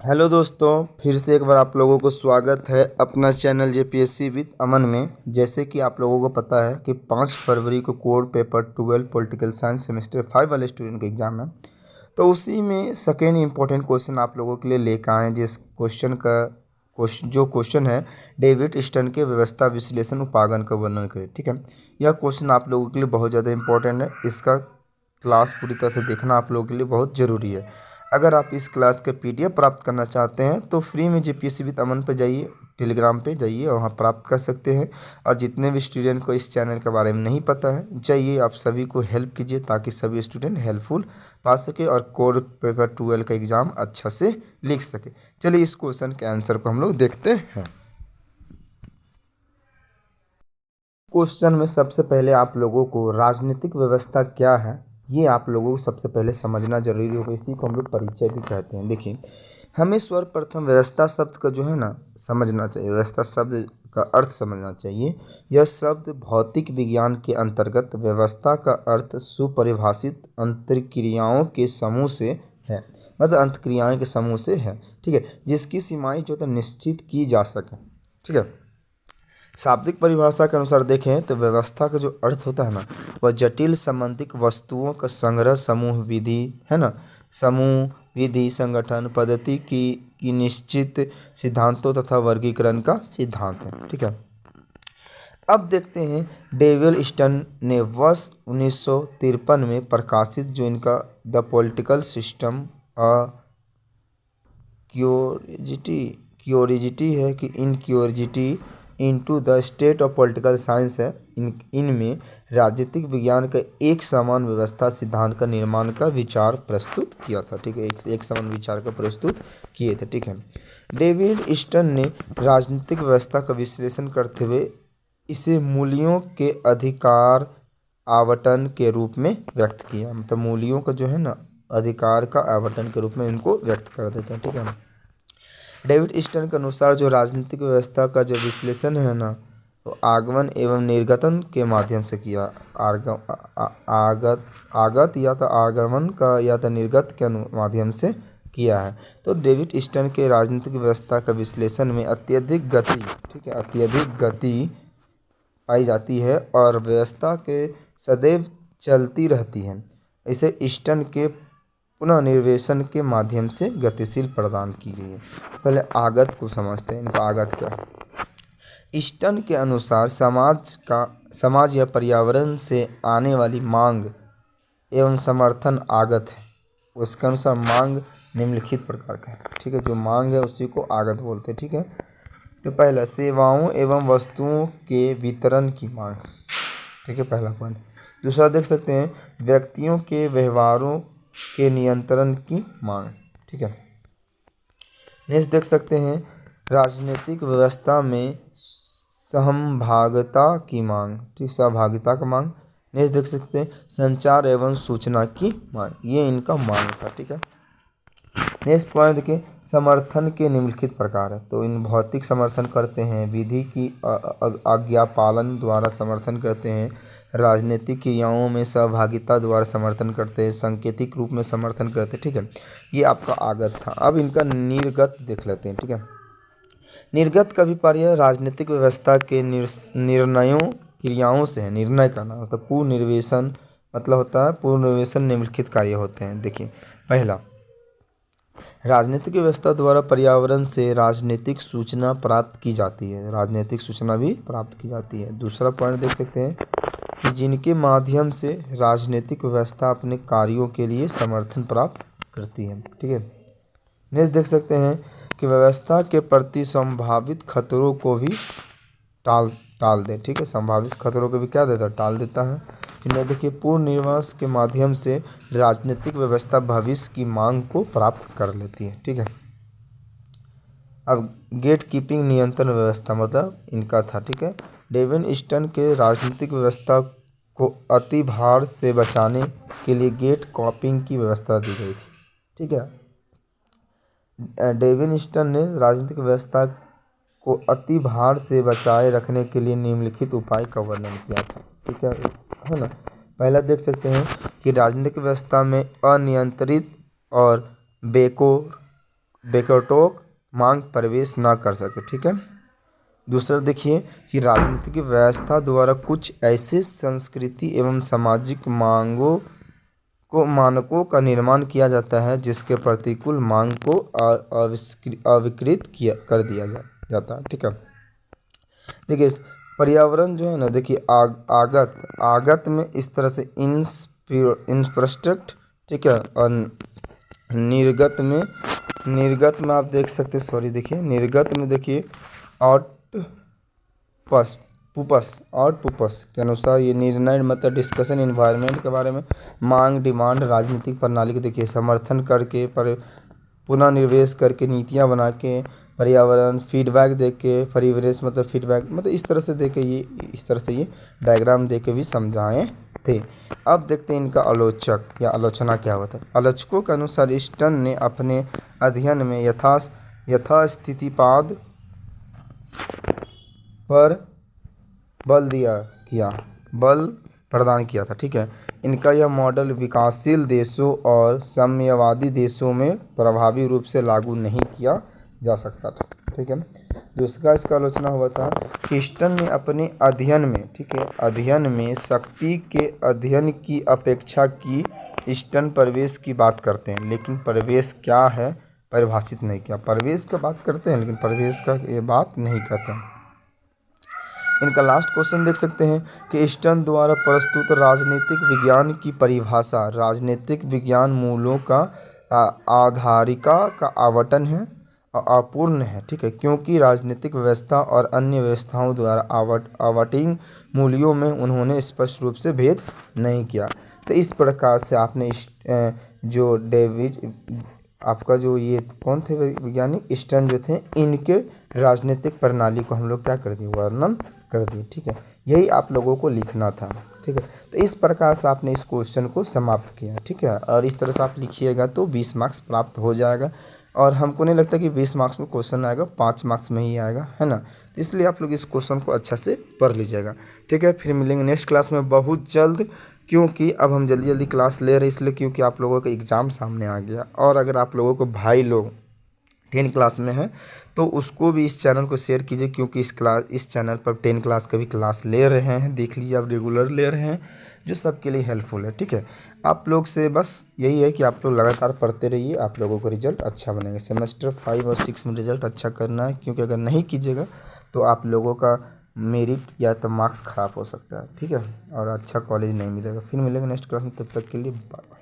Hello दोस्तों, फिर से एक बार आप लोगों को स्वागत है अपना चैनल जेपीएससी विद अमन में। जैसे कि आप लोगों को पता है कि 5 फरवरी को core paper 12 political science semester 5 वाले स्टूडेंट का एग्ज़ाम है। तो उसी में सेकेंड इम्पोर्टेंट क्वेश्चन आप लोगों के लिए लेकर आए हैं, जिस क्वेश्चन का जो क्वेश्चन है डेविड स्टर्न के व्यवस्था विश्लेषण उपागम का वर्णन करें। ठीक है, यह क्वेश्चन आप लोगों के लिए बहुत ज़्यादा इंपॉर्टेंट है। इसका क्लास पूरी तरह से देखना आप लोगों के लिए बहुत ज़रूरी है। अगर आप इस क्लास के पीडीएफ प्राप्त करना चाहते हैं तो फ्री में जेपीएससी विद अमन पे जाइए, टेलीग्राम पे जाइए और वहाँ प्राप्त कर सकते हैं। और जितने भी स्टूडेंट को इस चैनल के बारे में नहीं पता है, जाइए आप सभी को हेल्प कीजिए ताकि सभी स्टूडेंट हेल्पफुल पा सके और कोर पेपर 12 का एग्ज़ाम अच्छा से लिख सके। चलिए इस क्वेश्चन के आंसर को हम लोग देखते हैं। क्वेश्चन में सबसे पहले आप लोगों को राजनीतिक व्यवस्था क्या है ये आप लोगों को सबसे पहले समझना जरूरी होगा। इसी को हम लोग परिचय भी कहते हैं। देखिए, हमें सर्वप्रथम व्यवस्था शब्द का जो है ना समझना चाहिए। व्यवस्था शब्द का अर्थ समझना चाहिए। यह शब्द भौतिक विज्ञान के अंतर्गत व्यवस्था का अर्थ सुपरिभाषित अंतर्क्रियाओं के समूह से है, मतलब अंतक्रियाओं के समूह से है। ठीक है, जिसकी सीमाएं जो है निश्चित की जा सके। ठीक है, शाब्दिक परिभाषा के अनुसार देखें तो व्यवस्था का जो अर्थ होता है ना, वह जटिल संबंधित वस्तुओं का संग्रह, समूह विधि है ना, समूह विधि संगठन पद्धति की निश्चित सिद्धांतों तथा वर्गीकरण का सिद्धांत है। ठीक है, अब देखते हैं डेविड स्टर्न ने वर्ष 1953 में प्रकाशित जो इनका द पॉलिटिकल सिस्टम क्योरिजिटी है कि in curiosity into the state of political science है। इनमें राजनीतिक विज्ञान का एक समान व्यवस्था सिद्धांत का निर्माण का विचार प्रस्तुत किया था। ठीक है, एक समान विचार का प्रस्तुत किए थे। ठीक है, डेविड स्टर्न ने राजनीतिक व्यवस्था का विश्लेषण करते हुए इसे मूल्यों के अधिकार आवंटन के रूप में व्यक्त किया। मतलब मूल्यों का जो है ना अधिकार का आवंटन के रूप में इनको व्यक्त कर देते हैं। ठीक है, डेविड स्टर्न के अनुसार जो राजनीतिक व्यवस्था का जो विश्लेषण है ना, तो आगमन एवं निर्गमन के माध्यम से किया। आगत या तो आगमन का या तो निर्गत के माध्यम से किया है। तो डेविड स्टर्न के राजनीतिक व्यवस्था का विश्लेषण में अत्यधिक गति, ठीक है, अत्यधिक गति पाई जाती है और व्यवस्था के सदैव चलती रहती है। इसे स्टर्न के पुनर्निर्वेशन के माध्यम से गतिशील प्रदान की गई है। पहले आगत को समझते हैं। इनका आगत क्या है? स्टर्न के अनुसार समाज या पर्यावरण से आने वाली मांग एवं समर्थन आगत है। उसके अनुसार मांग निम्नलिखित प्रकार का है। ठीक है, जो मांग है उसी को आगत बोलते हैं। ठीक है, तो पहला सेवाओं एवं वस्तुओं के वितरण की मांग। ठीक है, पहला पॉइंट। दूसरा देख सकते हैं व्यक्तियों के व्यवहारों के नियंत्रण की मांग। ठीक है, नेक्स्ट देख सकते हैं राजनीतिक व्यवस्था में सहभागिता की मांग। ठीक, सहभागिता का मांग। नेक्स्ट देख सकते हैं संचार एवं सूचना की मांग। ये इनका मांग था। ठीक है, नेक्स्ट पॉइंट देखिए समर्थन के निम्नलिखित प्रकार है। तो इन भौतिक समर्थन करते हैं, विधि की आज्ञा पालन द्वारा समर्थन करते हैं, राजनीतिक क्रियाओं में सहभागिता द्वारा समर्थन करते हैं, सांकेतिक रूप में समर्थन करते हैं। ठीक है, ये आपका आगत था। अब इनका निर्गत देख लेते हैं। ठीक है, निर्गत का अभिप्राय राजनीतिक व्यवस्था के निर्णयों क्रियाओं से है। निर्णय करना मतलब पूर्ण निर्वेशन, मतलब होता है पूर्ण निर्वेशन निम्नलिखित कार्य होते हैं। देखिए, पहला राजनीतिक व्यवस्था द्वारा पर्यावरण से राजनीतिक सूचना प्राप्त की जाती है। राजनीतिक सूचना भी प्राप्त की जाती है। दूसरा पॉइंट देख सकते हैं कि जिनके माध्यम से राजनीतिक व्यवस्था अपने कार्यों के लिए समर्थन प्राप्त करती है। ठीक है, नेक्स्ट देख सकते हैं कि व्यवस्था के प्रति संभावित खतरों को भी टाल दे। ठीक है, संभावित खतरों को भी क्या देता है? टाल देता है। फिर देखिए पूर्ण निर्वास के माध्यम से राजनीतिक व्यवस्था भविष्य की मांग को प्राप्त कर लेती है। ठीक है, अब गेट कीपिंग नियंत्रण व्यवस्था मतलब इनका था। ठीक है, डेविड स्टर्न के राजनीतिक व्यवस्था को अति भार से बचाने के लिए गेट कीपिंग की व्यवस्था दी गई थी। ठीक है, डेविड स्टर्न ने राजनीतिक व्यवस्था को अति भार से बचाए रखने के लिए निम्नलिखित उपाय का वर्णन किया था। ठीक है ना। पहला देख सकते हैं कि राजनीतिक व्यवस्था में अनियंत्रित और बेकटोक मांग प्रवेश ना कर सके। ठीक है। दूसरा देखिए कि राजनीतिक व्यवस्था द्वारा कुछ ऐसे संस्कृति एवं सामाजिक मानकों का निर्माण किया जाता है जिसके प्रतिकूल मांग को अविकृत किया कर दिया जाता है। ठीक है। देखिए पर्यावरण जो है ना, देखिए आगत में इस तरह से इंफ्रास्ट्रक्चर। ठीक है। और निर्गत में आप देख सकते हैं, सॉरी देखिए निर्गत में देखिए आउटपस आउटपुपस के अनुसार ये निर्णय मतलब डिस्कशन इन्वायरमेंट के बारे में, मांग डिमांड राजनीतिक प्रणाली के देखिए समर्थन करके पर पुनः निर्वेश करके नीतियां बना के, पर्यावरण फीडबैक दे के, परिवेश मतलब फीडबैक मतलब इस तरह से ये डायग्राम दे के भी समझाए थे। अब देखते हैं इनका आलोचक या आलोचना क्या होता है। आलोचकों के अनुसार स्टर्न ने अपने अध्ययन में यथास्थितिवाद पर बल प्रदान किया था। ठीक है। इनका यह मॉडल विकासशील देशों और साम्यवादी देशों में प्रभावी रूप से लागू नहीं किया जा सकता था। ठीक है। दूसरा इसका आलोचना हुआ था कि स्टर्न ने अपने अध्ययन में, ठीक है, अध्ययन में शक्ति के अध्ययन की अपेक्षा की। स्टर्न प्रवेश की बात करते हैं लेकिन प्रवेश क्या है परिभाषित नहीं किया। प्रवेश का बात करते हैं लेकिन प्रवेश का ये बात नहीं करते हैं। इनका लास्ट क्वेश्चन देख सकते हैं कि स्टर्न द्वारा प्रस्तुत राजनीतिक विज्ञान की परिभाषा राजनीतिक विज्ञान मूलों का आधारिका का आवंटन है अपूर्ण है। ठीक है। क्योंकि राजनीतिक व्यवस्था और अन्य व्यवस्थाओं द्वारा आवंटित मूल्यों में उन्होंने स्पष्ट रूप से भेद नहीं किया। तो इस प्रकार से आपने जो डेविड आपका जो ये कौन थे वैज्ञानिक स्टर्न जो थे, इनके राजनीतिक प्रणाली को हम लोग क्या कर दिए, वर्णन कर दिए। ठीक है। यही आप लोगों को लिखना था। ठीक है। तो इस प्रकार से आपने इस क्वेश्चन को समाप्त किया। ठीक है। और इस तरह से आप लिखिएगा तो 20 मार्क्स प्राप्त हो जाएगा। और हमको नहीं लगता कि 20 मार्क्स में क्वेश्चन आएगा, 5 मार्क्स में ही आएगा, है ना। तो इसलिए आप लोग इस क्वेश्चन को अच्छा से पढ़ लीजिएगा। ठीक है। फिर मिलेंगे नेक्स्ट क्लास में बहुत जल्द, क्योंकि अब हम जल्दी जल्दी क्लास ले रहे हैं इसलिए क्योंकि आप लोगों का एग्ज़ाम सामने आ गया। और अगर आप लोगों को भाई लोग 10 क्लास में है तो उसको भी इस चैनल को शेयर कीजिए, क्योंकि इस चैनल पर 10 क्लास का भी क्लास ले रहे हैं। देख लीजिए आप रेगुलर ले रहे हैं जो सबके लिए हेल्पफुल है। ठीक है। आप लोग से बस यही है कि आप लोग लगातार पढ़ते रहिए, आप लोगों को रिजल्ट अच्छा बनेगा। सेमेस्टर 5 और 6 में रिजल्ट अच्छा करना है, क्योंकि अगर नहीं कीजिएगा तो आप लोगों का मेरिट या तो मार्क्स ख़राब हो सकता है। ठीक है। और अच्छा कॉलेज नहीं मिलेगा। फिर मिलेंगे नेक्स्ट क्लास में, तब तक के लिए बाय।